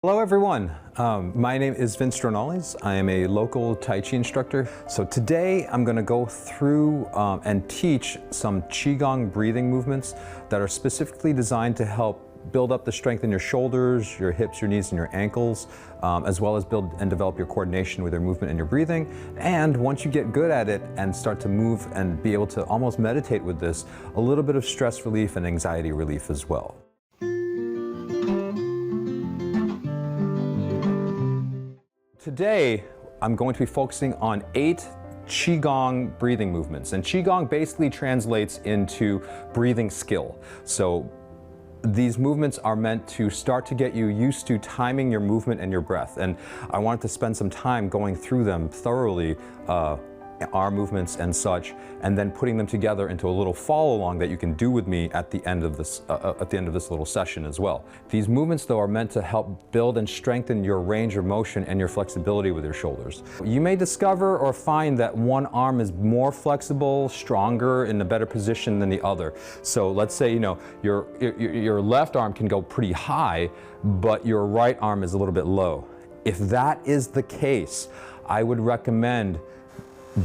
Hello everyone, my name is Vince Jornales. I am a local Tai Chi instructor. So today I'm going to go through and teach some Qigong breathing movements that are specifically designed to help build up the strength in your shoulders, your hips, your knees, and your ankles, as well as build and develop your coordination with your movement and your breathing. And once you get good at it and start to move and be able to almost meditate with this, a little bit of stress relief and anxiety relief as well. Today, I'm going to be focusing on 8 Qigong breathing movements. And Qigong basically translates into breathing skill. So these movements are meant to start to get you used to timing your movement and your breath. And I wanted to spend some time going through them thoroughly, arm movements and such, and then putting them together into a little follow along that you can do with me at the end of this little session as well. These movements though are meant to help build and strengthen your range of motion and your flexibility with your shoulders. You may discover or find that one arm is more flexible, stronger, in a better position than the other. So let's say, your left arm can go pretty high, but your right arm is a little bit low. If that is the case, I would recommend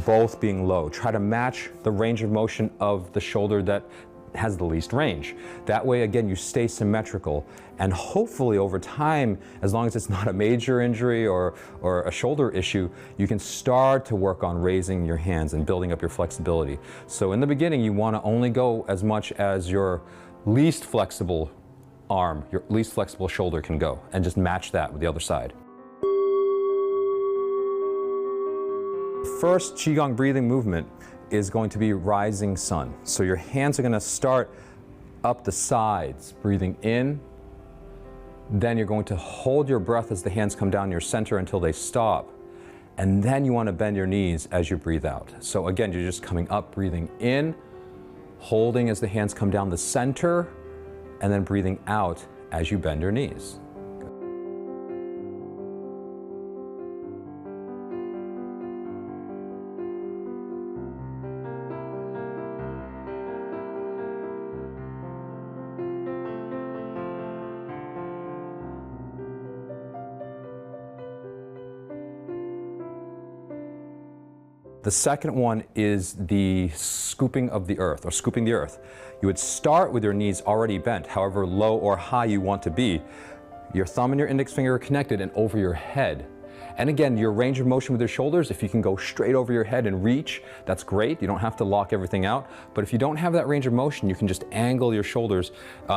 both being low. Try to match the range of motion of the shoulder that has the least range. That way, again, you stay symmetrical, and hopefully over time, as long as it's not a major injury or a shoulder issue, you can start to work on raising your hands and building up your flexibility. So in the beginning, you want to only go as much as your least flexible arm, your least flexible shoulder can go, and just match that with the other side. First Qigong breathing movement is going to be rising sun. So your hands are going to start up the sides, breathing in. Then you're going to hold your breath as the hands come down your center until they stop. And then you want to bend your knees as you breathe out. So again, you're just coming up, breathing in, holding as the hands come down the center, and then breathing out as you bend your knees. The second one is the scooping of the earth, or scooping the earth. You would start with your knees already bent, however low or high you want to be. Your thumb and your index finger are connected and over your head. And again, your range of motion with your shoulders, if you can go straight over your head and reach, that's great. You don't have to lock everything out. But if you don't have that range of motion, you can just angle your shoulders,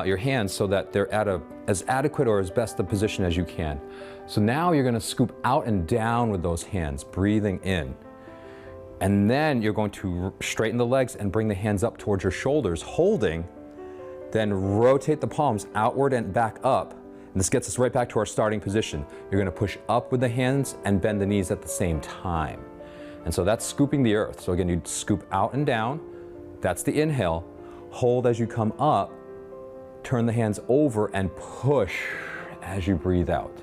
your hands, so that they're at as adequate or as best a position as you can. So now you're going to scoop out and down with those hands, breathing in. And then you're going to straighten the legs and bring the hands up towards your shoulders, holding, then rotate the palms outward and back up. And this gets us right back to our starting position. You're going to push up with the hands and bend the knees at the same time. And so that's scooping the earth. So again, you scoop out and down. That's the inhale. Hold as you come up. Turn the hands over and push as you breathe out.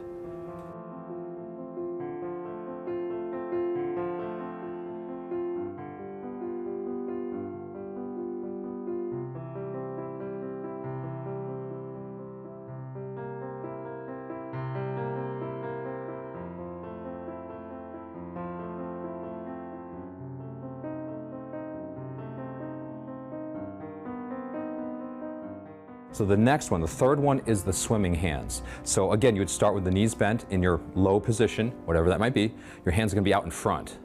So the next one, the third one, is the swimming hands. So again, you would start with the knees bent in your low position, whatever that might be. Your hands are going to be out in front.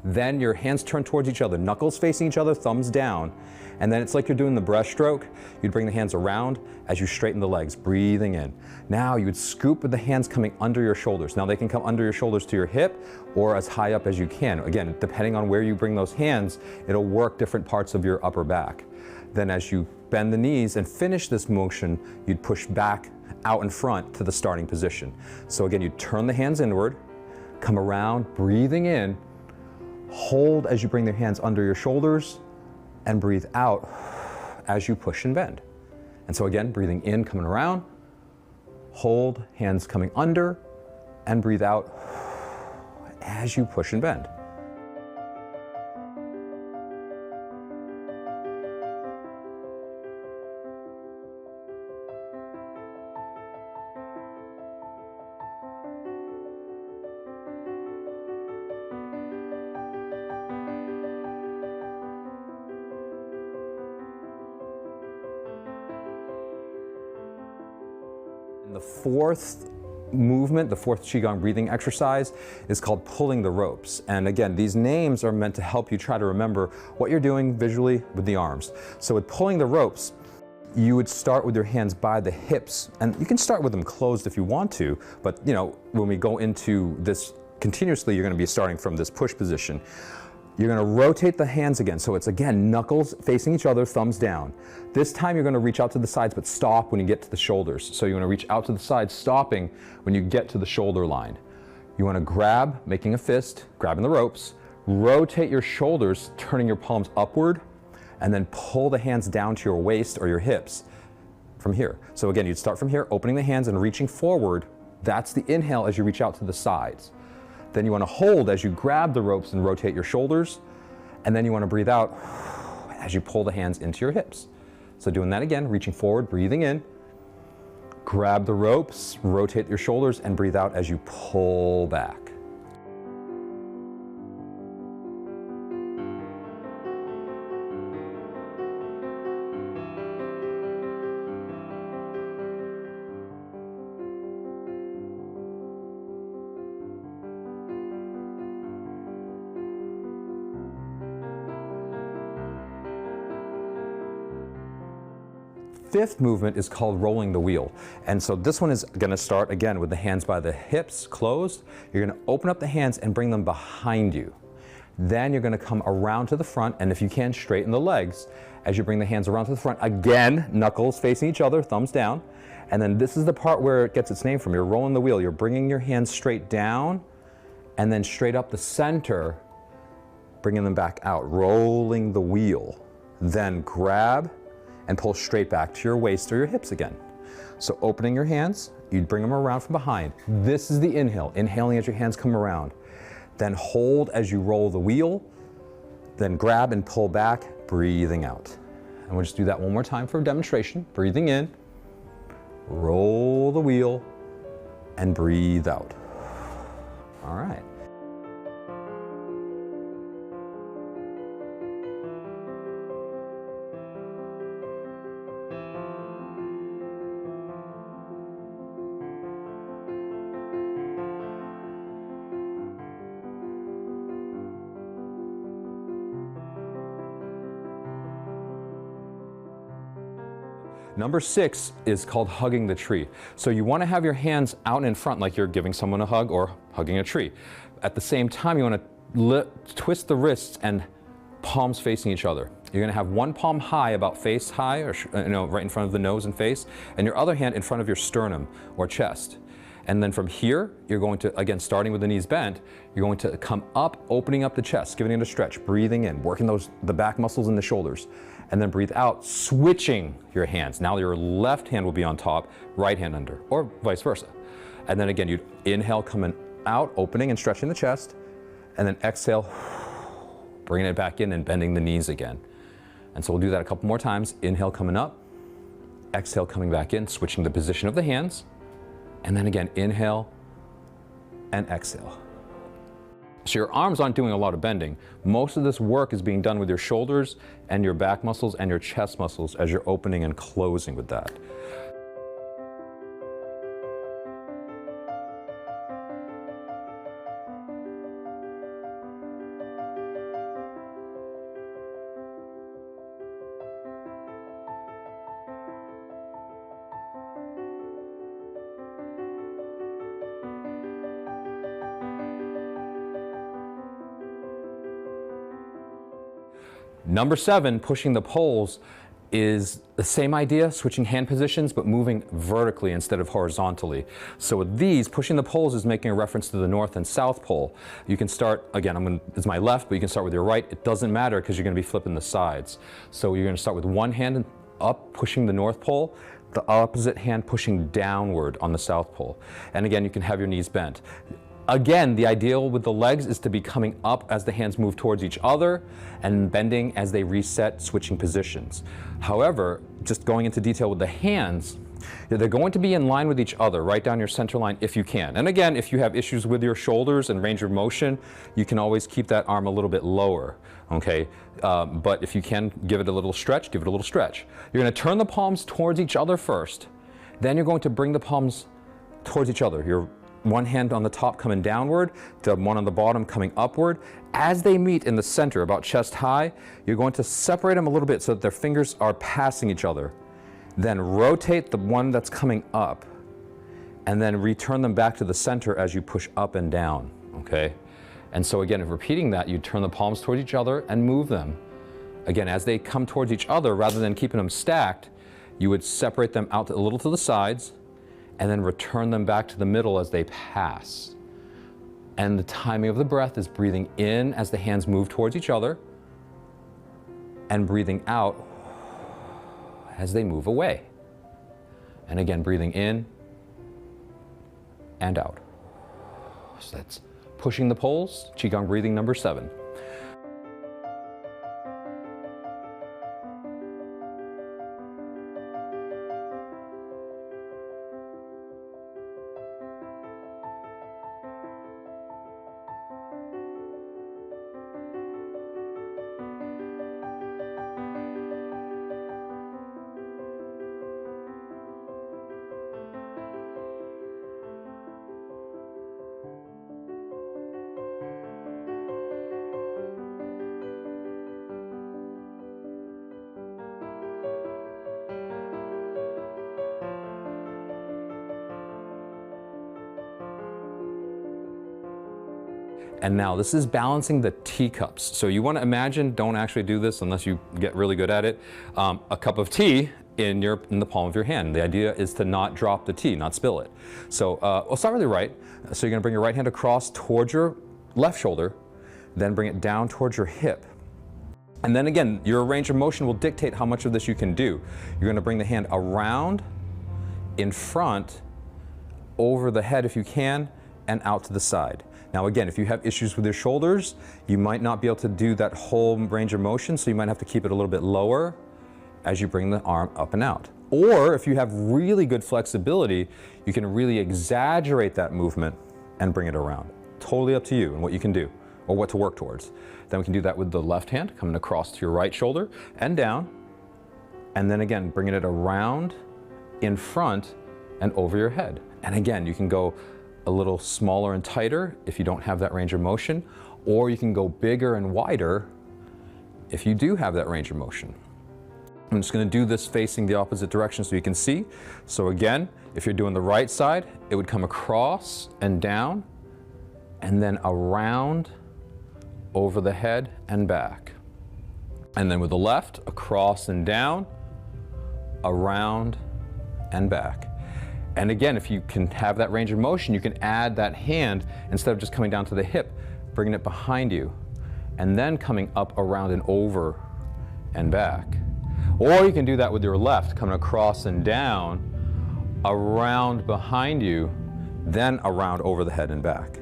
Then your hands turn towards each other, knuckles facing each other, thumbs down. And then it's like you're doing the breaststroke. You'd bring the hands around as you straighten the legs, breathing in. Now you would scoop with the hands coming under your shoulders. Now they can come under your shoulders to your hip or as high up as you can. Again, depending on where you bring those hands, it'll work different parts of your upper back. Then as you bend the knees and finish this motion, you'd push back out in front to the starting position. So again, you turn the hands inward, come around, breathing in, hold as you bring the hands under your shoulders, and breathe out as you push and bend. And so again, breathing in, coming around, hold, hands coming under, and breathe out as you push and bend. fourth movement, the fourth Qigong breathing exercise, is called pulling the ropes. And again, these names are meant to help you try to remember what you're doing visually with the arms. So with pulling the ropes, you would start with your hands by the hips, and you can start with them closed if you want to, but you know, when we go into this continuously, you're going to be starting from this push position. You're going to rotate the hands again, so it's again knuckles facing each other, thumbs down. This time you're going to reach out to the sides, but stop when you get to the shoulders. So you want to reach out to the sides, stopping when you get to the shoulder line. You want to grab, making a fist, grabbing the ropes, rotate your shoulders, turning your palms upward, and then pull the hands down to your waist or your hips from here. So again, you'd start from here, opening the hands and reaching forward. That's the inhale as you reach out to the sides. Then you want to hold as you grab the ropes and rotate your shoulders. And then you want to breathe out as you pull the hands into your hips. So doing that again, reaching forward, breathing in, grab the ropes, rotate your shoulders, and breathe out as you pull back. Fifth movement is called rolling the wheel. And so this one is going to start again with the hands by the hips closed. You're going to open up the hands and bring them behind you. Then you're going to come around to the front, and if you can, straighten the legs as you bring the hands around to the front. Again, knuckles facing each other, thumbs down. And then this is the part where it gets its name from. You're rolling the wheel. You're bringing your hands straight down and then straight up the center, bringing them back out, rolling the wheel. Then grab and pull straight back to your waist or your hips again. So opening your hands, you'd bring them around from behind. This is the inhale, inhaling as your hands come around. Then hold as you roll the wheel, then grab and pull back, breathing out. And we'll just do that one more time for a demonstration. Breathing in, roll the wheel, and breathe out. All right. Number 6 is called hugging the tree. So you want to have your hands out in front like you're giving someone a hug or hugging a tree. At the same time, you want to twist the wrists and palms facing each other. You're going to have one palm high, about face high, or right in front of the nose and face, and your other hand in front of your sternum or chest. And then from here, you're going to, again, starting with the knees bent, you're going to come up, opening up the chest, giving it a stretch, breathing in, working the back muscles in the shoulders. And then breathe out, switching your hands. Now your left hand will be on top, right hand under, or vice versa. And then again, you'd inhale coming out, opening and stretching the chest, and then exhale, bringing it back in and bending the knees again. And so we'll do that a couple more times. Inhale coming up, exhale coming back in, switching the position of the hands, and then again, inhale and exhale. So your arms aren't doing a lot of bending. Most of this work is being done with your shoulders and your back muscles and your chest muscles as you're opening and closing with that. Number 7, pushing the poles, is the same idea, switching hand positions, but moving vertically instead of horizontally. So with these, pushing the poles is making a reference to the north and south pole. You can start, again, it's my left, but you can start with your right. It doesn't matter because you're going to be flipping the sides. So you're going to start with one hand up, pushing the north pole, the opposite hand pushing downward on the south pole. And again, you can have your knees bent. Again, the ideal with the legs is to be coming up as the hands move towards each other and bending as they reset, switching positions. However, just going into detail with the hands, they're going to be in line with each other, right down your center line if you can. And again, if you have issues with your shoulders and range of motion, you can always keep that arm a little bit lower, okay? But if you can give it a little stretch, give it a little stretch. You're going to turn the palms towards each other first. Then you're going to bring the palms towards each other. Your one hand on the top coming downward, the one on the bottom coming upward. As they meet in the center, about chest high, you're going to separate them a little bit so that their fingers are passing each other. Then rotate the one that's coming up, and then return them back to the center as you push up and down, okay? And so again, if repeating that, you turn the palms towards each other and move them. Again, as they come towards each other, rather than keeping them stacked, you would separate them out a little to the sides, and then return them back to the middle as they pass. And the timing of the breath is breathing in as the hands move towards each other, and breathing out as they move away. And again, breathing in and out. So that's pushing the poles, Qigong breathing number 7. And now this is balancing the teacups. So you want to imagine, don't actually do this unless you get really good at it, a cup of tea in the palm of your hand. The idea is to not drop the tea, not spill it. So we'll start with your right. So you're going to bring your right hand across towards your left shoulder, then bring it down towards your hip. And then again, your range of motion will dictate how much of this you can do. You're going to bring the hand around, in front, over the head if you can, and out to the side. Now again, if you have issues with your shoulders, you might not be able to do that whole range of motion, so you might have to keep it a little bit lower as you bring the arm up and out. Or if you have really good flexibility, you can really exaggerate that movement and bring it around. Totally up to you and what you can do, or what to work towards. Then we can do that with the left hand, coming across to your right shoulder and down. And then again, bringing it around, in front, and over your head. And again, you can go a little smaller and tighter if you don't have that range of motion, or you can go bigger and wider if you do have that range of motion. I'm just going to do this facing the opposite direction so you can see. So again, if you're doing the right side, it would come across and down, and then around, over the head and back. And then with the left, across and down, around and back. And again, if you can have that range of motion, you can add that hand, instead of just coming down to the hip, bringing it behind you, and then coming up, around, and over and back. Or you can do that with your left, coming across and down, around behind you, then around, over the head and back.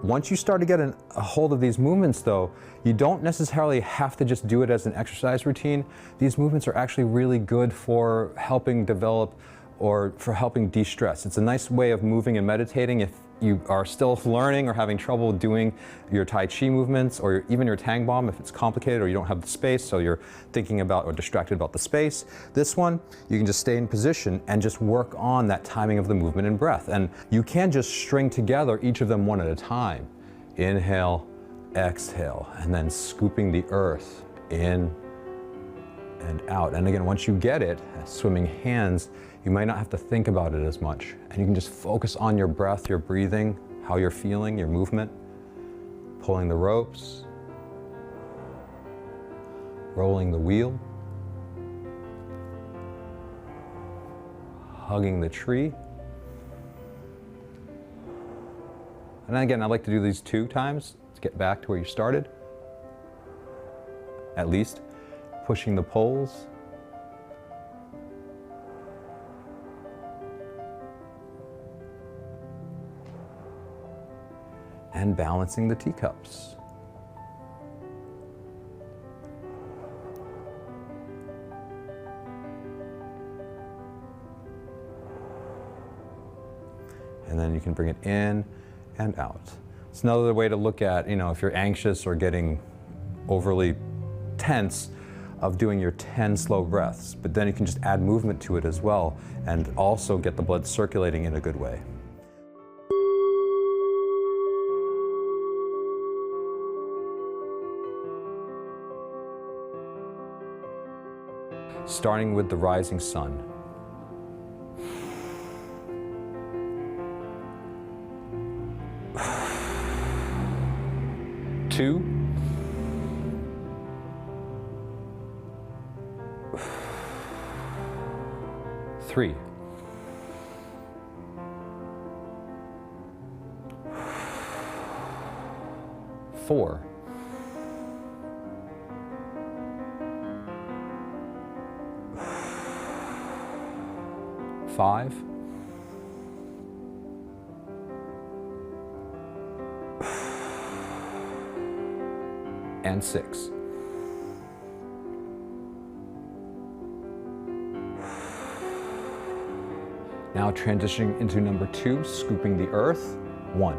Once you start to get a hold of these movements though, you don't necessarily have to just do it as an exercise routine. These movements are actually really good for helping develop or for helping de-stress. It's a nice way of moving and meditating if you are still learning or having trouble doing your Tai Chi movements, or even your Tang Bomb if it's complicated or you don't have the space, so you're thinking about or distracted about the space. This one, you can just stay in position and just work on that timing of the movement and breath. And you can just string together each of them one at a time. Inhale, exhale, and then scooping the earth in and out. And again, once you get it, swimming hands, you might not have to think about it as much. And you can just focus on your breath, your breathing, how you're feeling, your movement, pulling the ropes, rolling the wheel, hugging the tree. And again, I like to do these 2 times. get back to where you started. At least pushing the poles. And balancing the teacups. And then you can bring it in and out. It's another way to look at, if you're anxious or getting overly tense, of doing your 10 slow breaths. But then you can just add movement to it as well and also get the blood circulating in a good way. Starting with the rising sun. Two. Three. Four. Five. And six. Now transitioning into number two, scooping the earth. 1.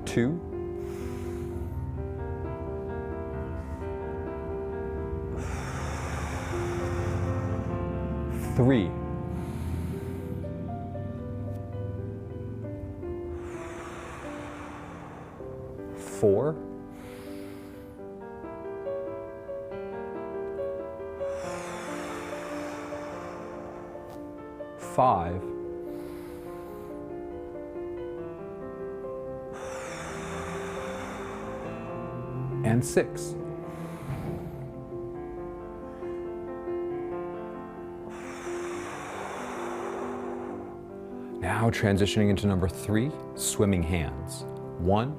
2. 3. 4. 5. 6. Now transitioning into number 3, swimming hands. 1.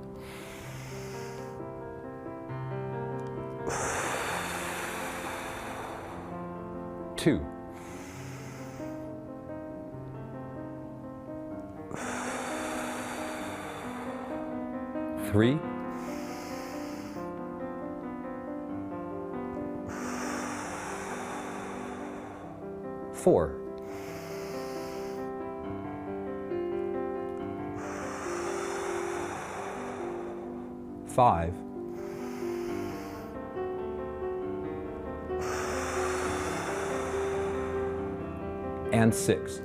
2. 3. 4. 5. And 6.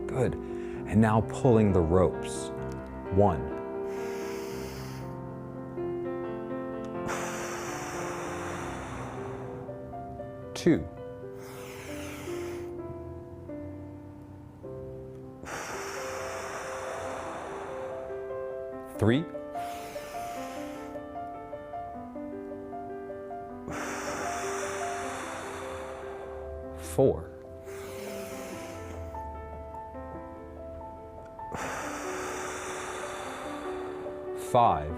Good. And now pulling the ropes. 1. 2. 3. 4. 5.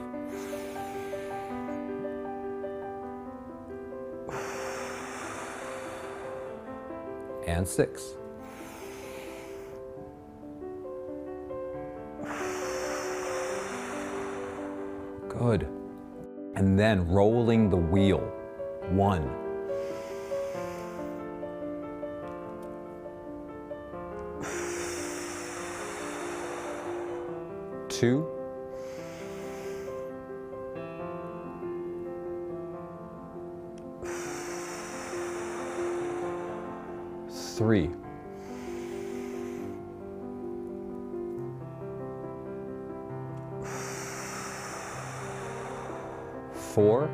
And 6. Good. And then rolling the wheel. 1. 2. 3. 4.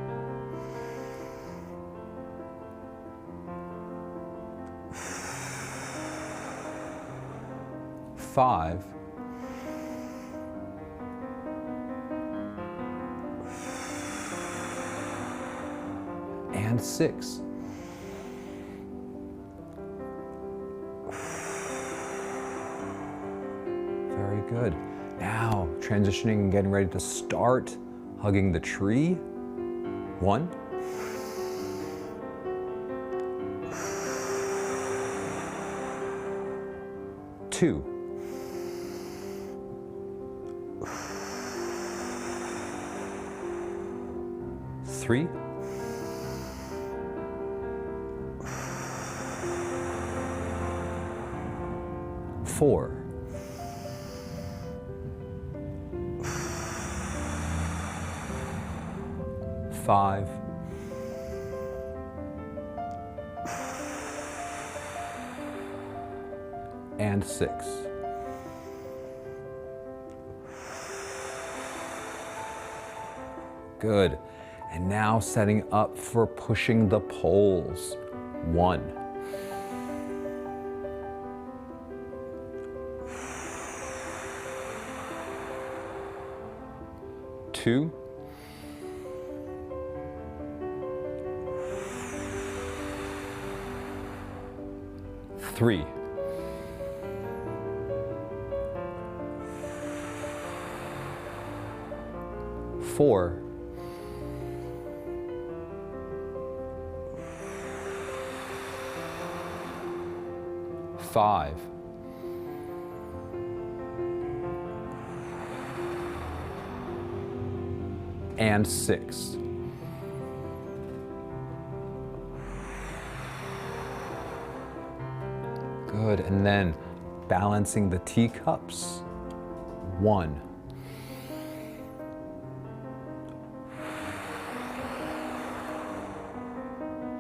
5. and 6. Very good. Now, transitioning and getting ready to start hugging the tree. 1. 2. 3. 4. 5. And 6. Good. And now setting up for pushing the poles. 1. 2. 3. 4. 5. And 6. Good, and then balancing the teacups. 1.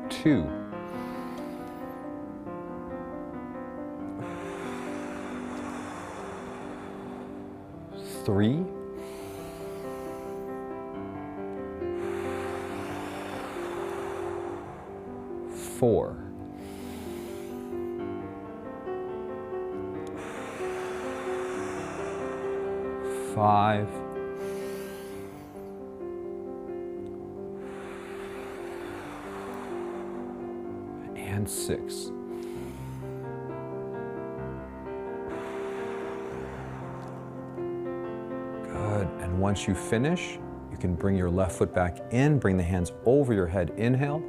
2. 3. 4. 5. And 6. Good, and once you finish, you can bring your left foot back in, bring the hands over your head, inhale,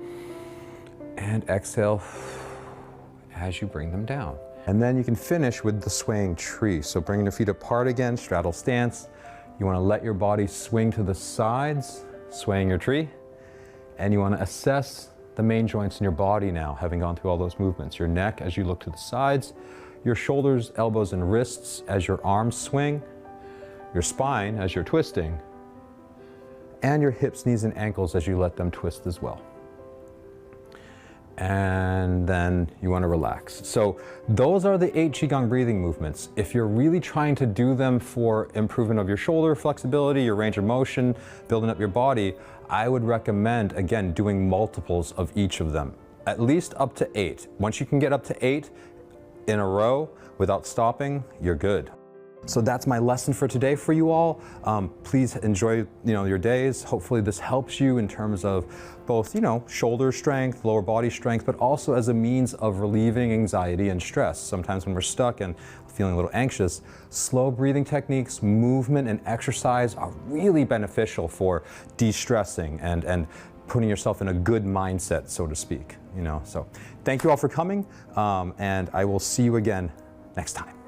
and exhale as you bring them down. And then you can finish with the swaying tree. So bringing the feet apart again, straddle stance. You want to let your body swing to the sides, swaying your tree. And you want to assess the main joints in your body now, having gone through all those movements. Your neck as you look to the sides, your shoulders, elbows, and wrists as your arms swing, your spine as you're twisting, and your hips, knees, and ankles as you let them twist as well. And then you want to relax. So those are the 8 Qigong breathing movements. If you're really trying to do them for improvement of your shoulder flexibility, your range of motion, building up your body, I would recommend, again, doing multiples of each of them, at least up to 8. Once you can get up to 8 in a row without stopping, you're good. So that's my lesson for today for you all. Please enjoy, your days. Hopefully this helps you in terms of both, shoulder strength, lower body strength, but also as a means of relieving anxiety and stress. Sometimes when we're stuck and feeling a little anxious, slow breathing techniques, movement, and exercise are really beneficial for de-stressing and putting yourself in a good mindset, so to speak. So thank you all for coming, and I will see you again next time.